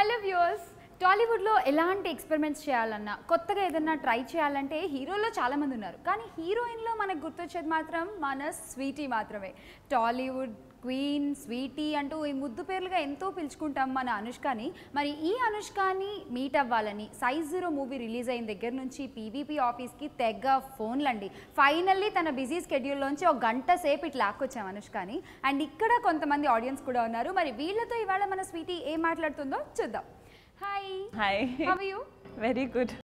Hello viewers, టాలీవుడ్లో ఎలాంటి experiments చేయాలన్నా కొత్తగా ఏదైనా ట్రై చేయాలంటే హీరోల్లో చాలామంది ఉన్నారు, కానీ హీరోయిన్లో మనకు గుర్తొచ్చేది మాత్రం మన స్వీటీ మాత్రమే. టాలీవుడ్ క్వీన్ స్వీటీ అంటూ ఈ ముద్దు పేర్లుగా ఎంతో పిలుచుకుంటాం మన అనుష్కని. మరి ఈ అనుష్కని మీట్ అవ్వాలని సైజ్ 0 మూవీ రిలీజ్ అయిన దగ్గర నుంచి పీవీపీ ఆఫీస్కి తెగ ఫోన్లండి. ఫైనల్లీ తన బిజీ స్కెడ్యూల్లోంచి ఒక గంట సేపు ఇట్లా లాక్కొచ్చాం అనుష్కని. అండ్ ఇక్కడ కొంతమంది ఆడియన్స్ కూడా ఉన్నారు. మరి వీళ్ళతో ఇవాళ మన స్వీటీ ఏం మాట్లాడుతుందో చూద్దాం. Hi. Hi. How are you? Very good.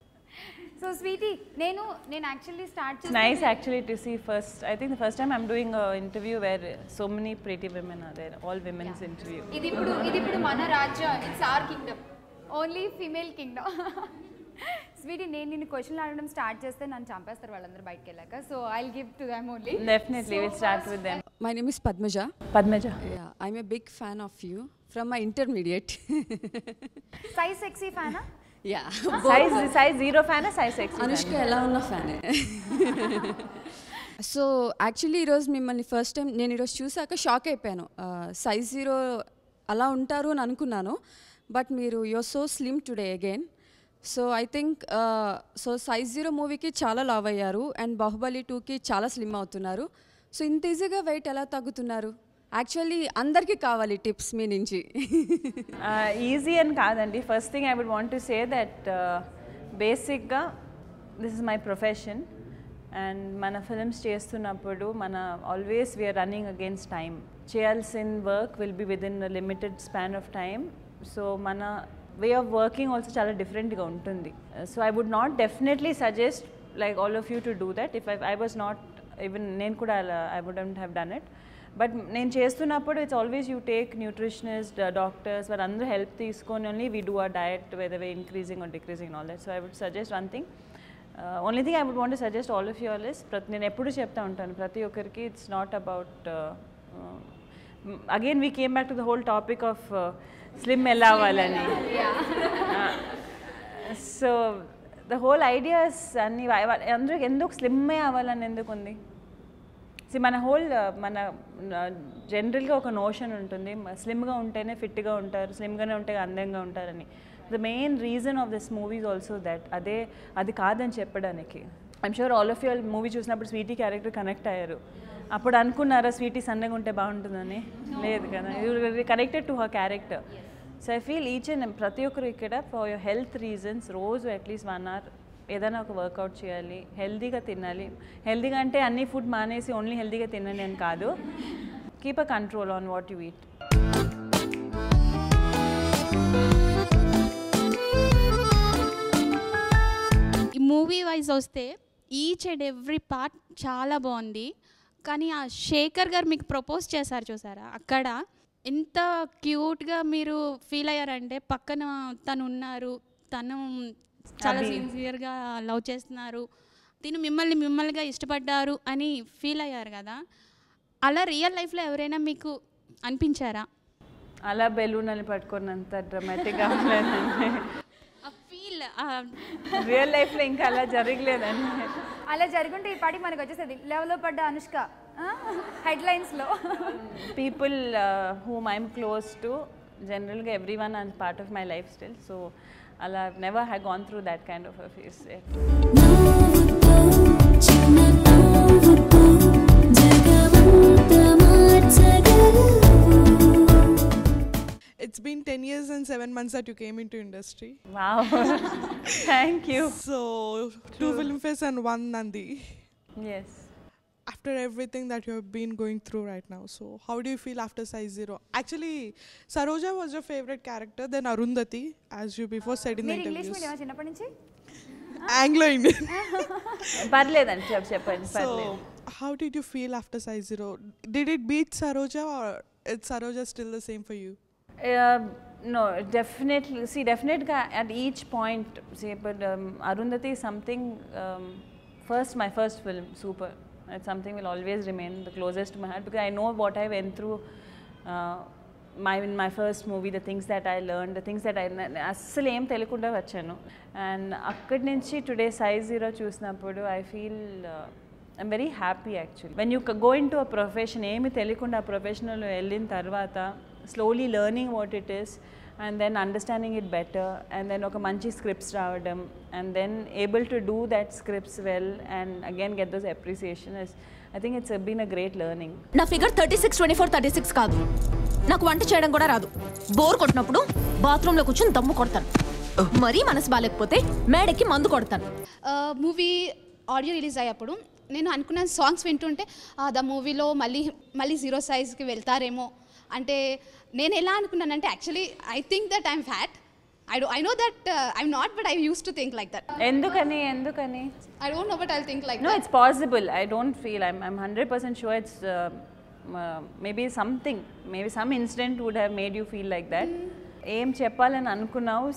So Sweetie, నేను యాక్చువల్లీ స్టార్ట్ చేసి nice actually to see first. I think the first time I'm doing interview where so many pretty women are there, all womens interview. ఇది ఇప్పుడు మన రాజ్యం, it's our kingdom, only female kingdom. Sweetie, నేను నిన్ను క్వశ్చన్లు అడగడం start చేస్తే నన్ను చంపేస్తారు వాళ్ళందరూ బయటకు వెళ్ళాక. So I will give to them only. Definitely, we'll start with them. My name is Padmaja. Padmaja. Yeah, I'm a big fan of you from my intermediate. Size sexy ఫ్యానా? Yeah. Size 0 fan or size sexy? Anushka ఎలా ఉన్న ఫ్యానే. So actually ఈరోజు మిమ్మల్ని first time నేను ఈరోజు చూసాక shock అయిపోయాను. Size 0 అలా ఉంటారు అని అనుకున్నాను, బట్ మీరు you're so slim today again. So I think so size 0 మూవీకి చాలా లావ్ అయ్యారు అండ్ బాహుబలి 2కి చాలా స్లిమ్ అవుతున్నారు. సో ఇంత ఈజీగా వెయిట్ ఎలా తగ్గుతున్నారు? యాక్చువల్లీ అందరికీ కావాలి టిప్స్ మీ నుంచి. ఈజీ అని కాదండి. First thing I would want to say that బేసిక్గా this is my profession and మన ఫిల్మ్స్ చేస్తున్నప్పుడు మన always we are running against time. చేయాల్సిన work will be within limited span of time. So మన way of working also చాలా డిఫరెంట్గా ఉంటుంది. So I would not definitely suggest like all of you to do that. If I was not even నేను కూడా I wouldn't have done it. But నేను చేస్తున్నప్పుడు it's always you take nutritionist, doctors, వాళ్ళందరూ help తీసుకొని only we do our diet whether way increasing or decreasing all that. So I would suggest one thing. Only thing I would want to suggest all of your list. నేను ఎప్పుడు చెప్తా ఉంటాను ప్రతి ఒక్కరికి, it's not about again we came back to the whole topic of slim ఎలా అవ్వాలని. So the whole ideas అన్ని అందరూ ఎందుకు స్లిమ్మే అవ్వాలని ఎందుకు ఉంది? మన జనరల్గా ఒక నోషన్ ఉంటుంది, స్లిమ్గా ఉంటేనే ఫిట్గా ఉంటారు, స్లిమ్గానే ఉంటే అందంగా ఉంటారని. The main reason of this movies also that అది కాదని చెప్పడానికి. I'm sure all of you movie చూసినప్పుడు స్వీటీ క్యారెక్టర్ కనెక్ట్ అయ్యారు. అప్పుడు అనుకున్నారా స్వీటీ సన్నగా ఉంటే బాగుంటుందని? లేదు కదా, you connected to her character. So I feel each and ప్రతి ఒక్కరు ఇక్కడ ఫర్ యువర్ హెల్త్ రీజన్స్ రోజు అట్లీస్ట్ 1 hour ఏదైనా ఒక వర్కౌట్ చేయాలి, హెల్తీగా తినాలి. హెల్తీగా అంటే అన్ని ఫుడ్ మానేసి ఓన్లీ హెల్తీగా తినాలి అని కాదు. Keep a control on what you eat. ఈ మూవీ వైజ్ వస్తే ఈచ్ అండ్ ఎవ్రీ పార్ట్ చాలా బాగుంది. కానీ ఆ శేఖర్ గారు మీకు ప్రపోజ్ చేశారు చూసారా, అక్కడ ఎంత క్యూట్గా మీరు ఫీల్ అయ్యారంటే పక్కన తను ఉన్నారు, తను చాలా సిన్సియర్గా లవ్ చేస్తున్నారు, తిను మిమ్మల్నిగా ఇష్టపడ్డారు అని ఫీల్ అయ్యారు కదా. అలా రియల్ లైఫ్లో ఎవరైనా మీకు అనిపించారా? అలా బెలూన్ పట్టుకున్నంత డ్రామాటిక్గా ఉండలేదండి. ఆ ఫీల్ రియల్ లైఫ్లో ఇంకా అలా జరగలేదండి. అలా జరుగుంటే ఈ పాటికి మనకు వచ్చేసేది లెవెల్లో పడ్డ అనుష్క హెడ్లైన్స్లో. People whom I'm close to, generally everyone is part of my life still. So I've never had gone through that kind of a phase yet. It's been 10 years and 7 months that you came into industry. Wow. Thank you. So 2 Filmfare and 1 Nandi. Yes. After everything that you have been going through right now, so how do you feel after Size 0? Actually, Saroja was your favorite character, then Arundhati, as you before said in the మీరు English interviews. Medium చిన్నప్పటి నుంచి? Anglo-Indian. పర్లేదండి చెప్పండి. So, how did you feel after Size 0? Did it beat Saroja or is Saroja still the same for you? No, definitely. See, definitely at each point, see, but Arundhati is something, my first film, super. It's something will always remain the closest to my heart because I know what I went through in my first movie, the things that I learned, the things that I అస్సలు ఏం తెలియకుండా వచ్చాను. And అక్కడి నుంచి today size 0 చూసినప్పుడు I feel I'm very happy actually. When you go in to a profession, ఏమి తెలియకుండా ఆ ప్రొఫెషనల్ వెళ్ళిన తర్వాత slowly learning what it is and then understanding it better, and then oka manchi scripts raavadam, and then able to do that scripts well and again get those appreciation is, I think it's been a great learning. నా figure 36-24-36 కాదు, నాకు వంట చేయడం కూడా రాదు. Bore కొట్టినప్పుడు బాత్రూంలో కూర్చొని దమ్ము కొడతాను, మరీ మనసు బాగాలేకపోతే మేడకి మందు కొడతాను. మూవీ ఆడియో రిలీజ్ అయ్యేప్పుడు నేను అనుకున్న సాంగ్స్ వింటుంటే ద మూవీలో మళ్ళీ జీరో సైజ్కి వెళ్తారేమో అంటే నేను ఎలా అనుకున్నానంటే actually I think that I'm fat. I know that I'm not, but I used to think like that. Endukani I don't know, but I'll think like that. No, it's possible. I don't feel, I'm 100% sure it's maybe some incident would have made you feel like that. Em cheppalani anukunnavu,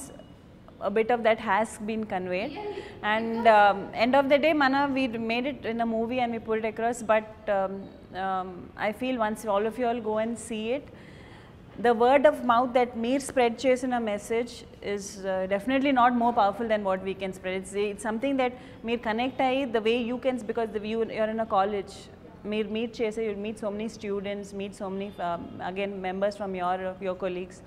a bit of that has been conveyed, and end of the day we made it in a movie and we put it across, but I feel once all of you all go and see it, the word of mouth that meer spread chesina message is definitely not more powerful than what we can spread. It's something that meer connect ayi the way you can, because you're in a college, meer meet chese, you meet so many students, meet so many again members from your colleagues.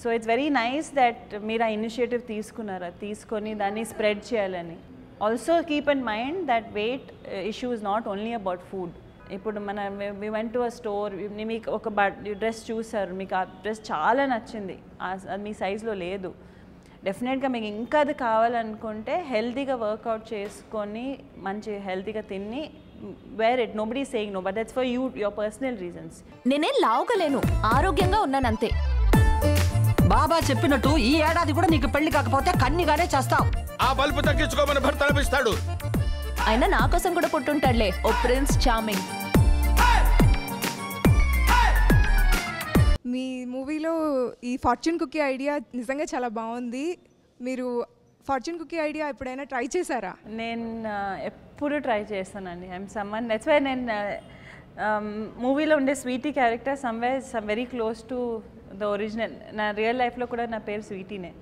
So it's very nice that meer initiative teeskoni danni spread cheyalani. Also keep in mind that weight issue is not only about food. ఇప్పుడు we went to a store, మీకు ఒక dress చూసారు, మీకు ఆ dress చాలా నచ్చింది, అది మీ సైజులో లేదు, డెఫినెట్గా మీకు ఇంకా అది కావాలనుకుంటే హెల్తీగా వర్కౌట్ చేసుకొని మంచి హెల్తీగా తిని wear it, nobody saying no, but that's for you, your personal reasons. నేనేం లావుకలేను, ఆరోగ్యంగా ఉన్నాను అంతే. బాబా చెప్పినట్టు ఈ ఏడాది కూడా నీకు పెళ్లి కాకపోతే కన్నిగానే చేస్తావు. ఆ బల్బు తగ్గించుకోమని భర్త అనిపిస్తాడు. అయినా నా కోసం కూడా పుట్టుంటాడులే ఓ ప్రిన్స్ చార్మింగ్. మీ మూవీలో ఈ ఫార్చ్యూన్ కుకీ ఐడియా నిజంగా చాలా బాగుంది. మీరు ఫార్చ్యూన్ కుకీ ఐడియా ఎప్పుడైనా ట్రై చేశారా? నేను ఎప్పుడు ట్రై చేస్తానండి. ఐఎమ్ సమ్మన్, దట్స్ వై నేను మూవీలో ఉండే Sweetie character some very close to the original. నా రియల్ లైఫ్లో కూడా నా పేరు స్వీటీనే.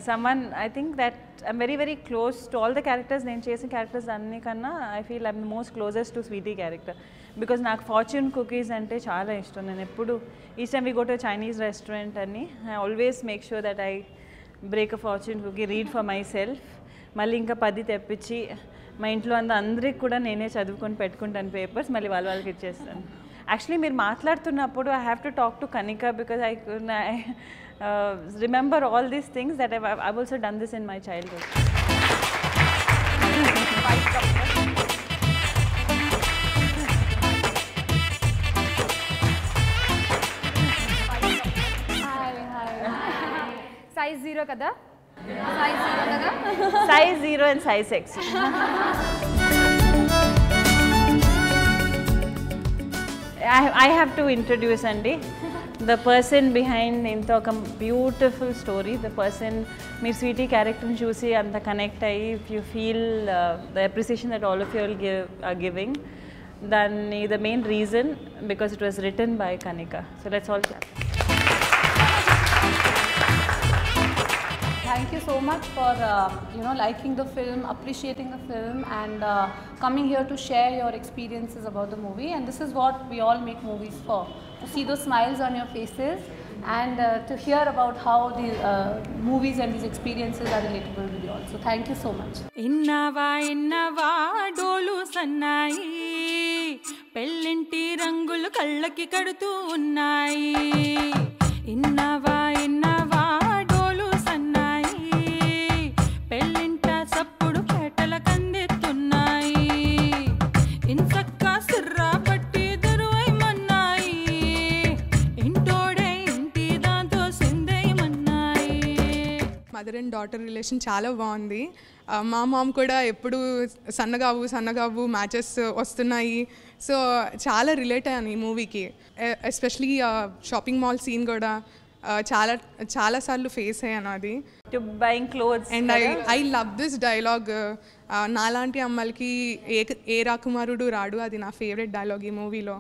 Someone, I think that I'm very very close to all the characters, నేను చేసిన క్యారెక్టర్స్ అన్ని కన్నా I feel I'm the most closest to Sweetie character, because నాకు ఫార్చ్యూన్ కుకీస్ అంటే చాలా ఇష్టం. నేను ఎప్పుడు each time we go to Chinese restaurant అని I always make sure that I break a fortune cookie, read for myself, మళ్ళీ ఇంకా 10 తెప్పించి మా ఇంట్లో అందరికి కూడా నేనే చదువుకొని పెట్టుకుంటాను పేపర్స్, మళ్ళీ వాళ్ళకి ఇచ్చేస్తాను. యాక్చువల్లీ మీరు మాట్లాడుతున్నప్పుడు I have to talk to Kanika, because I remember all these things that I've also done this in my childhood. Size 0 kada? Size 0 and size X. I have to introduce Andy, the person behind into a beautiful story, the person meer Sweetie character chusi anta connect ayi, if you feel the appreciation that all of you are giving, then the main reason because it was written by Kanika. So let's all clap. Thank you so much for liking the film, appreciating the film, and coming here to share your experiences about the movie. And this is what we all make movies for, to see those smiles on your faces and to hear about how the movies and these experiences are relatable with you all. So thank you so much. innava dolu sannai pellinti rangulu kallaki kadutu unnai innava mother and daughter relation చాలా బాగుంది. మా ma'am కూడా ఎప్పుడు సన్నగావు matches వస్తున్నాయి. So చాలా relate అయ్యాను ఈ మూవీకి. ఎస్పెషలీ షాపింగ్ మాల్ సీన్ కూడా చాలాసార్లు ఫేస్ అయ్యాను అది. And I love this dialogue, నాలాంటి అమ్మాయికి ఏ రాకుమారుడు రాడు, అది నా ఫేవరెట్ డైలాగ్ ఈ మూవీలో.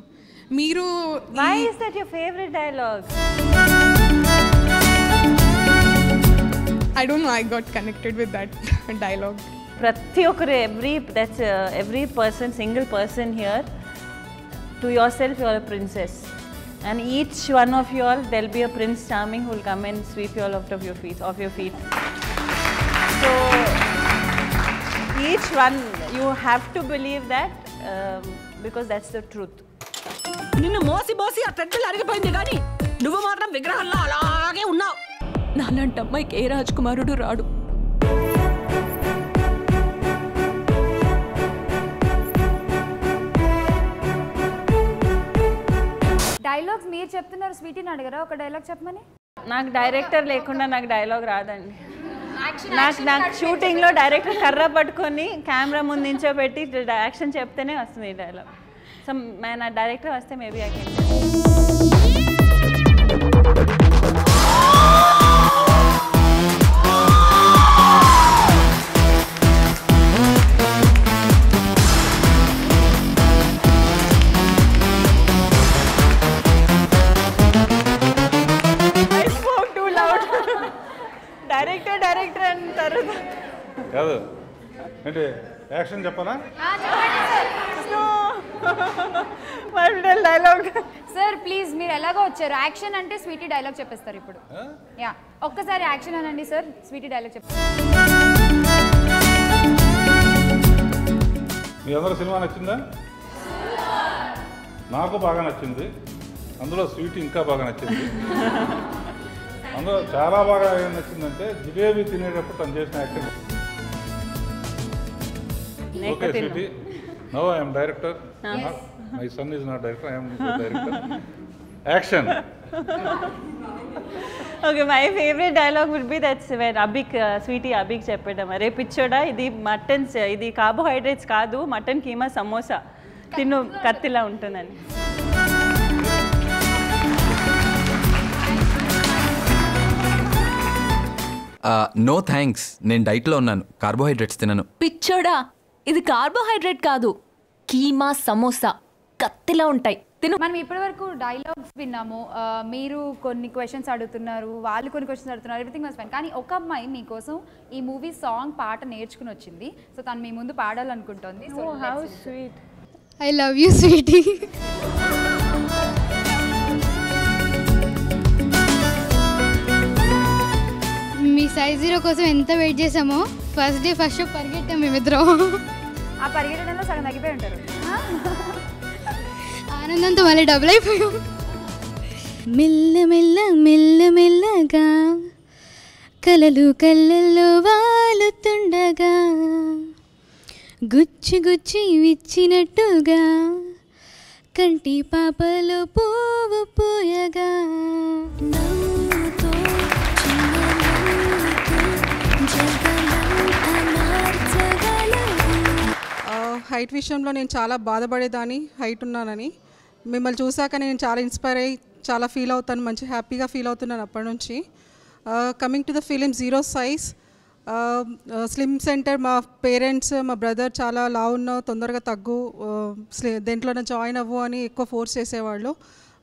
మీరు why is that your favorite dialogue? I don't know, I got connected with that dialogue. Prati okare, every person, single person here, to yourself you are a princess. And each one of you all, there'll be a Prince Charming who will come and sweep you all off your feet. So each one, you have to believe that because that's the truth. నిన్ను మోసి మోసి ఆ thread అరిగిపోయింది కానీ నువ్వు మాత్రం విగ్రహంలో అలాగే ఉన్నావు. నాలాంటి అమ్మాయికి ఏ రాజకుమారుడు రాడు. డైలాగ్స్ మీరు చెప్తున్నారు, స్వీటీని అడిగారా ఒక డైలాగ్ చెప్పమని? నాకు డైరెక్టర్ లేకుండా నాకు డైలాగ్ రాదండి. నాకు షూటింగ్లో డైరెక్టర్ కర్ర పట్టుకొని కెమెరా ముందు నించోబెట్టి యాక్షన్ చెప్తేనే వస్తుంది ఈ డైలాగ్. సో నా డైరెక్టర్ వస్తే మేబీ ఐ కెన్. డైరెక్టర్ అంటారు కాదు అంటే యాక్షన్ చెప్పనా? డైలాగ్ సార్ ప్లీజ్, మీరు ఎలాగో వచ్చారు, యాక్షన్ అంటే స్వీటీ డైలాగ్ చెప్పేస్తారు ఇప్పుడు. యా, ఒక్కసారి యాక్షన్ అనండి సార్, స్వీటీ డైలాగ్ చెప్పేస్తారు. మీ అందరూ సినిమా నచ్చిందా? నాకు బాగా నచ్చింది. అందులో స్వీటీ ఇంకా బాగా నచ్చింది. అందులో చాలా బాగా ఏం నచ్చిందంటే జిలేబీ తినేటప్పుడు తను చేసిన acting. Okay Sweetie, no I'm director. My son is not director, I'm director. Action. Okay, my favourite dialogue will be that's when Sweetie అభిక్ చెప్పడం, అరే పిచ్చోడా ఇది మటన్, ఇది కార్బోహైడ్రేట్స్ కాదు, మటన్ కీమా సమోసా తిను కత్తిలా ఉంటుందని. నో థ్యాంక్స్, నేను డైట్లో ఉన్నాను, కార్బోహైడ్రేట్స్ తినను. పిచ్చోడా, ఇది కార్బోహైడ్రేట్ కాదు, కీమా సమోసా కత్తిలా ఉంటాయి తిను. మనం ఇప్పటి వరకు డైలాగ్స్ విన్నాము, మీరు కొన్ని క్వశ్చన్స్ అడుగుతున్నారు, వాళ్ళు కొన్ని క్వశ్చన్స్ అడుగుతున్నారు, ఎవ్రీథింగ్ వాస్ ఫైన్. కానీ ఒక అమ్మాయి మీకోసం ఈ మూవీ సాంగ్ పాట నేర్చుకుని వచ్చింది. సో తను మీ ముందు పాడాలనుకుంటోంది. So how sweet. I love you sweetie. మీ సైజ్ 0 కోసం ఎంత వెయిట్ చేసామో, ఫస్ట్ డే ఫస్ట్ షో పరిగెట్టాం మేమిద్దరం. ఆ పరిగెట్టడంలో సగం తగ్గిపోయి ఉంటారు. ఆనందంతో మళ్ళీ డబుల్ అయిపోయాం. మెల్ల మెల్లగా కలలు కళ్ళల్లో వాలుతుండగా, గుచ్చి గుచ్చి విచ్చినట్టుగా, కంటి పాపలో పువ్వు పూయగా, హైట్ విషయంలో నేను చాలా బాధపడేదాన్ని, హైట్ ఉన్నానని. మిమ్మల్ని చూశాక నేను చాలా ఇన్స్పైర్ అయ్యి చాలా ఫీల్ అవుతాను, మంచి హ్యాపీగా ఫీల్ అవుతున్నాను అప్పటి నుంచి. Coming to the film zero size, slim centre, మా పేరెంట్స్ మా బ్రదర్ చాలా లావు ఉన్నావు, తొందరగా తగ్గు, దేంట్లోనే జాయిన్ అవ్వు అని ఎక్కువ ఫోర్స్ చేసేవాళ్ళు.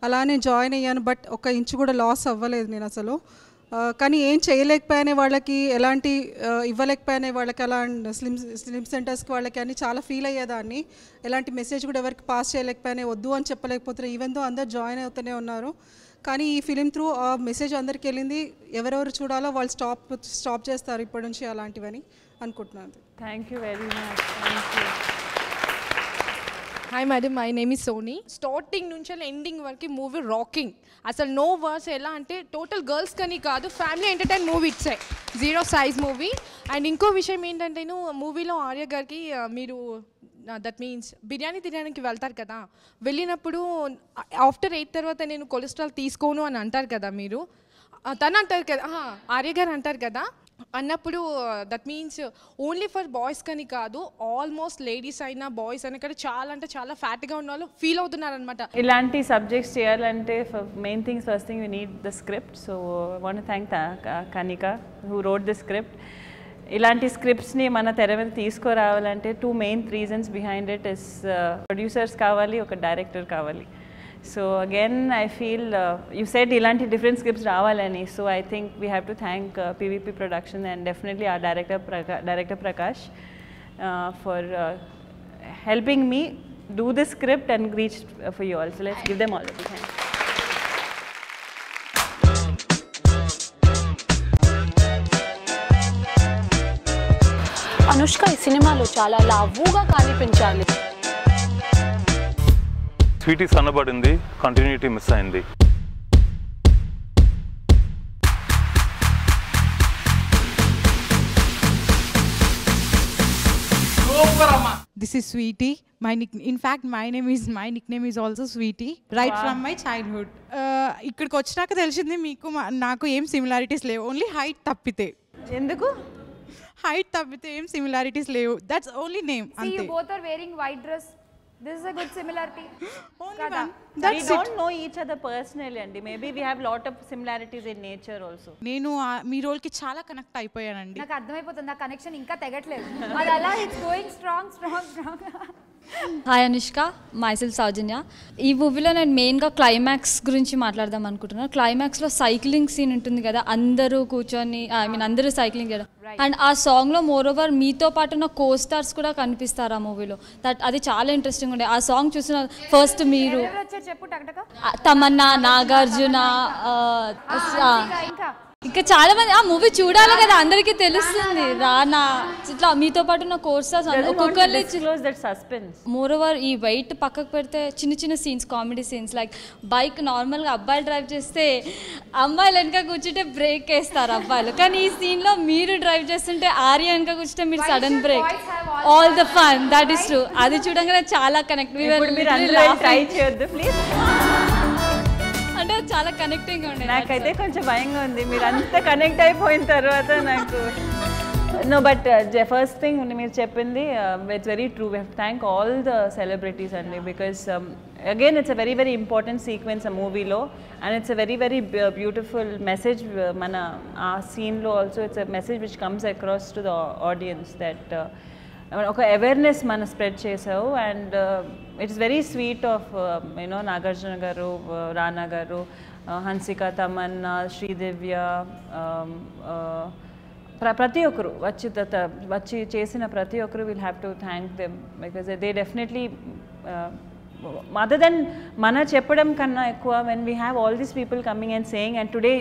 అలా నేను జాయిన్ అయ్యాను, బట్ 1 ఇంచు కూడా లాస్ అవ్వలేదు నేను అసలు. కానీ ఏం చేయలేకపోయానే వాళ్ళకి, ఎలాంటి ఇవ్వలేకపోయానే వాళ్ళకి, అలా స్లిమ్ సెంటర్స్కి వాళ్ళకి అని చాలా ఫీల్ అయ్యేదాన్ని. ఎలాంటి మెసేజ్ కూడా ఎవరికి పాస్ చేయలేకపోయానే, వద్దు అని చెప్పలేకపోతున్నారు. ఈవెన్ దో అందరు జాయిన్ అవుతూనే ఉన్నారు. కానీ ఈ ఫిలిం త్రూ ఆ మెసేజ్ అందరికి వెళ్ళింది. ఎవరెవరు చూడాలో వాళ్ళు స్టాప్ చేస్తారు ఇప్పటి నుంచి అలాంటివని అనుకుంటున్నాను. Thank you very much. Thank you. Hi madam, my name is Soni. Starting నుంచి ఎండింగ్ వరకు మూవీ రాకింగ్, అసలు నో వర్డ్స్. ఎలా అంటే టోటల్ గర్ల్స్ కానీ కాదు, ఫ్యామిలీ ఎంటర్టైన్ మూవీ ఇట్సే జీరో సైజ్ మూవీ. అండ్ ఇంకో విషయం ఏంటంటే, మూవీలో ఆర్య గారికి మీరు దట్ మీన్స్ బిర్యానీ తినడానికి వెళ్తారు కదా, వెళ్ళినప్పుడు ఆఫ్టర్ 8 తర్వాత నేను కొలెస్ట్రాల్ తీసుకోను అని అంటారు కదా మీరు, తను అంటారు కదా, ఆర్య గారు అంటారు కదా, అన్నప్పుడు that means only for boys కానీ కాదు, ఆల్మోస్ట్ లేడీస్ అయినా బాయ్స్ అయినా కూడా చాలా అంటే చాలా ఫ్యాట్గా ఉన్న వాళ్ళు ఫీల్ అవుతున్నారు అనమాట. ఇలాంటి సబ్జెక్ట్స్ చేయాలంటే main things, first thing we need the script. So want to thank Kanika who wrote the script. ఇలాంటి స్క్రిప్ట్స్ని మన తెర మీద తీసుకురావాలంటే 2 main reasons behind it is producers కావాలి, ఒక డైరెక్టర్ కావాలి. So again I feel you said ilanti different scripts ravalani, so I think we have to thank PVP Production and definitely our director Prakash for helping me do this script and reach for you all. So let's give them all a big hand. Anushka ఈ సినిమాలో చాలా లవ్వుగా కనిపించాలి. Sweety సన్నబడింది, continuity miss అయింది. This is Sweetie. In fact, my nickname is also Sweetie. Right from my childhood. ఇక్కడికి వచ్చినాక తెలిసింది మీకు నాకు ఏం సిమిలారిటీస్ లేవు. ఓన్లీ హైట్ తప్పితే. ఎందుకు? హైట్ తప్పితే ఏం సిమిలారిటీస్ లేవు. దట్స్ ఓన్లీ నేమ్ అంతే. See, you both are wearing white dress. This is a good similarity. We don't know each other personally andi. Maybe we have lot of similarities in nature also. నేను మీ role కి చాలా connect అయిపోయానండి. నాకు అర్థమైపోతుంది ఆ connection ఇంకా తెగట్లేదు. అది అలా it's going strong. Hi Anushka, myself Soujanya. ఈ మూవీలో నేను మెయిన్గా క్లైమాక్స్ గురించి మాట్లాడదాం అనుకుంటున్నాను. క్లైమాక్స్లో సైక్లింగ్ సీన్ ఉంటుంది కదా, అందరూ కూర్చొని అందరూ సైక్లింగ్ చేయడం. అండ్ ఆ సాంగ్లో మోర్ ఓవర్ మీతో పాటు ఉన్న కో స్టార్స్ కూడా కనిపిస్తారు ఆ మూవీలో. అది చాలా ఇంట్రెస్టింగ్ ఉండే. ఆ సాంగ్ చూసిన ఫస్ట్ మీరు తమన్నా, నాగార్జున, ఇంకా చాలా మంది ఆ మూవీ చూడాలి కదా, అందరికీ తెలుస్తుంది. రానా ఇట్లా మీతో పాటు ఉన్న కోర్సెస్ ఒక్కొక్కరిని మోర్ ఓవర్ ఈ వెయిట్ పక్కకు పెడితే చిన్న చిన్న scenes, comedy scenes like bike నార్మల్గా అబ్బాయిలు డ్రైవ్ చేస్తే అమ్మాయిలు వెనక కూర్చుంటే బ్రేక్ వేస్తారు అబ్బాయిలు, కానీ ఈ సీన్లో మీరు డ్రైవ్ చేస్తుంటే ఆర్య వెనక కూర్చుంటే మీరు sudden brake. All the fun, that is true. అది చూడంగానే చాలా కనెక్ట్. ట్రై చేయొద్దు ప్లీజ్. అంటే చాలా కనెక్టింగ్ ఉండే. నాకైతే కొంచెం భయంగా ఉంది మీరు అంత కనెక్ట్ అయిపోయిన తర్వాత నాకు. No, but first thing మీరు చెప్పింది it's very true. We have to thank all the celebrities అండి, because again it's a very very important sequence a movie lo, and it's a very very beautiful message. Mana ఆ scene lo also it's a message which comes across to the audience that ఒక awareness మనం spread చేసావు. And it's very sweet of you know Nagarjuna గారు, రానా గారు, హన్సిక, తమన్నా, శ్రీదివ్య, ప్రతి ఒక్కరు వచ్చి చేసిన ప్రతి ఒక్కరు will have to thank them, because they definitely other than మన చెప్పడం కన్నా ఎక్కువ when we have all these people coming and saying, and today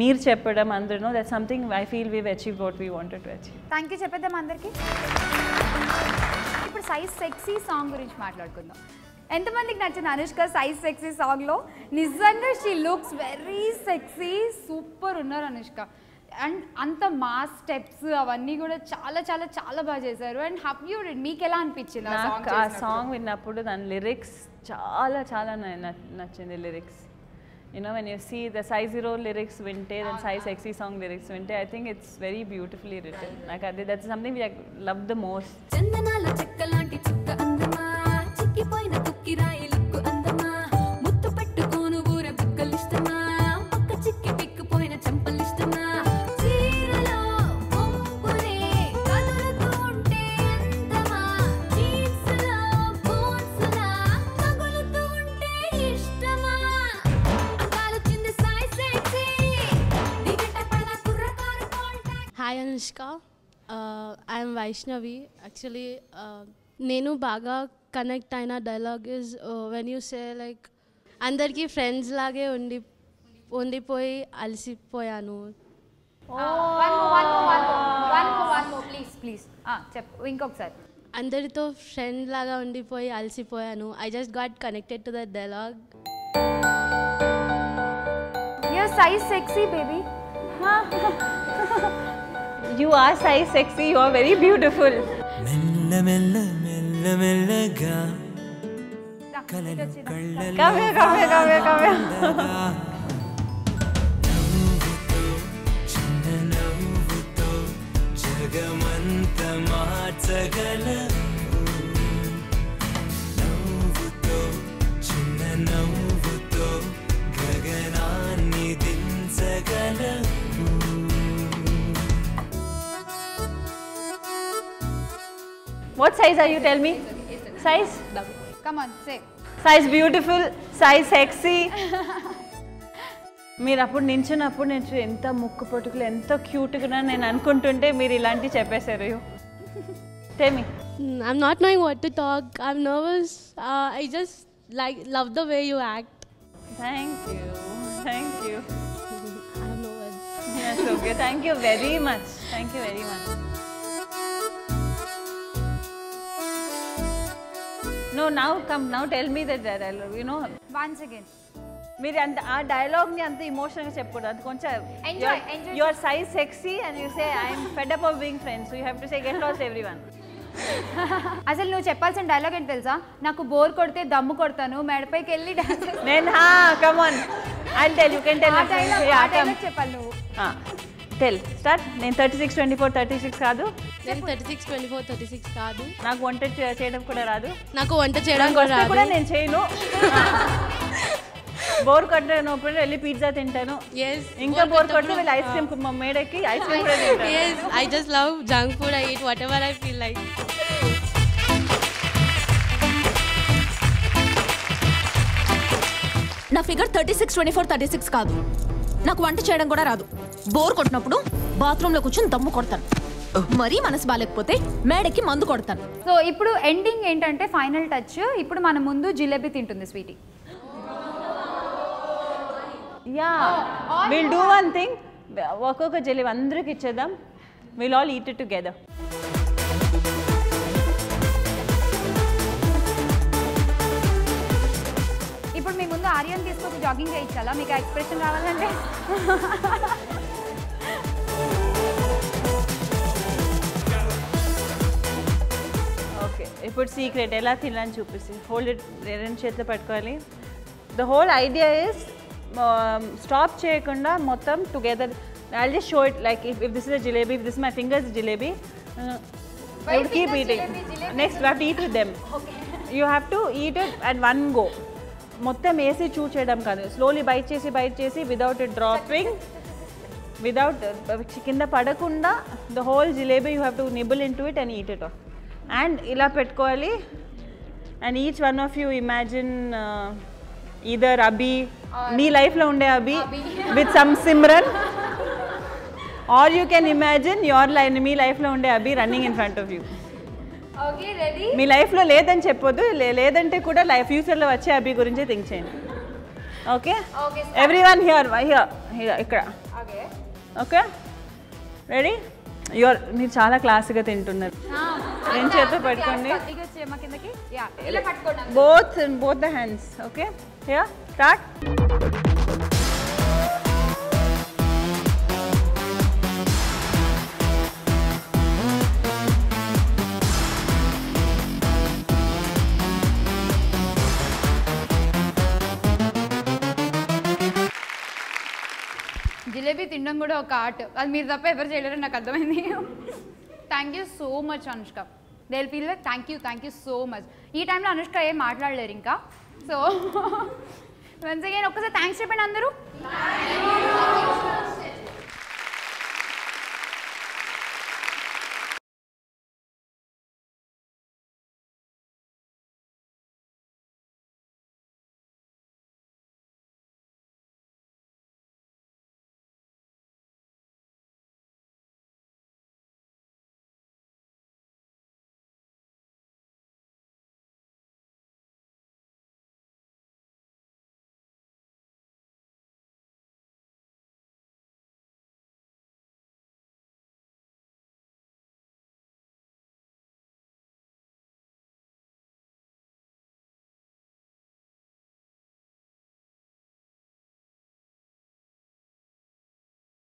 మీరు చెప్పడం అందరూ, that's something I feel we achieve what we wanted to achieve. Thank you చెప్పేద్దాం అందరికీ. ఇప్పుడు సైజ్ సెక్సీ సాంగ్ గురించి మాట్లాడుకుందాం. ఎంతమందికి నచ్చింది అనుష్క సైజ్ సెక్సీ సాంగ్లో? నిజంగా she looks very sexy, super ఉన్నారు అనుష్క. అండ్ అంత మాస్ స్టెప్స్ అవన్నీ కూడా చాలా చాలా చాలా బాగా చేశారు. అండ్ హౌ యూ డిడ్, మీకు ఎలా అనిపించింది ఆ సాంగ్ విన్నప్పుడు? దాని లిరిక్స్ చాలా చాలా నచ్చింది. Lyrics you know, when you see the Size Zero lyrics vinte, then Size Sexy song lyrics vinte, I think it's very beautifully written. Like that's something we love the most. Chandanala chekkalanti chikka andama chikkipoyina kukkirayi lukku andama muttu pettukonu ure bukkalishtama pakka chikki pikkupoyina champalishtama cheeralo ompure kadulutu unte andama jeans lo boots la tagulutu unte ishtama. Hi Anushka, I am Vaishnavi. Actually, నేను బాగా connect అయిన dialogue is when you say like అందరికీ friends లాగే ఉండిపోయి అలసిపోయాను. ఇంకొకసారి. అందరితో friend లాగా ఉండిపోయి అలసిపోయాను. I just got connected to that dialogue. You're size sexy, baby. You are size sexy. You are very beautiful. Mella mella mella mella ga. Come here, come here, come here, come here. Chinna navvuto jagamanta marchagala. Navvuto chinna navvuto gagananni dinsagala. What size are you? Tell me. Size? Come on, say. Size beautiful, size sexy. మీరు అప్పుడు నించున్నప్పుడు నేను ఎంత ముక్కు పొట్టుకులు ఎంత క్యూట్గా నేను అనుకుంటుంటే మీరు ఇలాంటి చెప్పేశారు. Tell me. I'm not knowing what to talk. I'm nervous. I just love the way you act. Thank you. Thank you. I have no words. Yes, okay. Thank you very much. Thank you very much. No, now come. Now tell me the dialogue. You know. Once again. మీరు అంత ఆ డైలాగ్ని అంత ఎమోషనల్గా చెప్పకూడదు. అది కొంచెం enjoy your size sexy and you say I'm fed up of being friends. You have to say get lost everyone. అసలు నువ్వు చెప్పాల్సిన డైలాగ్ ఏంటి తెలుసా? నాకు బోర్ కొడితే దమ్ము కొడతాను, మెడపైకి వెళ్ళి డాన్స్. నేను come on I tell you can tell. ఆ డైలాగ్ చెప్పాలి నువ్వు. Tell start. నేను 36-24-36 కాదు. నేను 36-24-36 కాదు. నాకు వంట చేయడం కూడా రాదు. నాకు వంట చేయడం కూడా నేను చేయను. బోర్ కొట్టినప్పుడు వెళ్ళి పిజ్జా తింటాను. ఇంకా బోర్ కొట్టి వెళ్ళి ఐస్ క్రీమ్ మేడకి ఐస్ క్రీమ్ కూడా తింటాను. I just love junk food. I eat whatever I feel like. నా ఫిగర్ 36-24-36 కాదు. నాకు వంట చేయడం కూడా రాదు. బోర్ కొట్టినప్పుడు బాత్రూంలో కూర్చొని దమ్ము కొడతాను. మరీ మనసు బాగాలేకపోతే మేడకి మందు కొడతాను. సో ఇప్పుడు ఎండింగ్ ఏంటంటే ఫైనల్ టచ్. ఇప్పుడు మన ముందు జిలేబీ తింటుంది Sweetie. Will do one thing. ఒక్కొక్క జిలేబీ అందరికి ఇచ్చేద్దాం. Will all eat it together. ఇప్పుడు మీ ముందు ఆర్యన్ తీసుకొచ్చి జాగింగ్ చేయించాలా మీకు ఎక్స్ప్రెషన్ రావాలంటే? ఓకే, ఇప్పుడు సీక్రెట్ ఎలా తినాలని చూపిస్తే హోల్డ్ ఇట్. రెండు చేతిలో పట్టుకోవాలి. The whole idea is stop చేయకుండా మొత్తం together. I'll just show it like if this is a jalebi, if this is my fingers jalebi, you have to keep eating. Next you have to eat with them. Okay. You have to eat it at one go. మొత్తం వేసి చూ చేయడం కాదు. Slowly bite చేసి without it dropping, without కింద పడకుండా the whole jalebi you have to nibble in to it and eat it off. And ఇలా పెట్టుకోవాలి. And each one of you imagine either Abhi, నీ లైఫ్లో ఉండే Abhi with some Simran, or you can imagine మీ లైఫ్లో ఉండే Abhi running in front of you. మీ లైఫ్లో లేదని చెప్పొద్దు, లేదంటే కూడా ఫ్యూచర్లో వచ్చే అభి గురించి థింక్ చేయండి. ఓకే, ఎవ్రీవన్ హియర్ ఇక్కడ. Okay, ready? మీరు చాలా క్లాస్గా తింటున్నారు. రెండు చేతులు పట్టుకోండి. both the hands. Okay, here start. Jalebi తినడం కూడా ఒక ఆర్ట్. అది మీరు తప్ప ఎవరు చేయలేరని నాకు అర్థమైంది. Thank you so much Anushka. They will feel like thank you so much. ఈ టైంలో అనుష్క ఏం మాట్లాడలేరు ఇంకా. సో వన్స్ అగైన్ ఒక్కసారి థ్యాంక్స్ చెప్పండి అందరూ.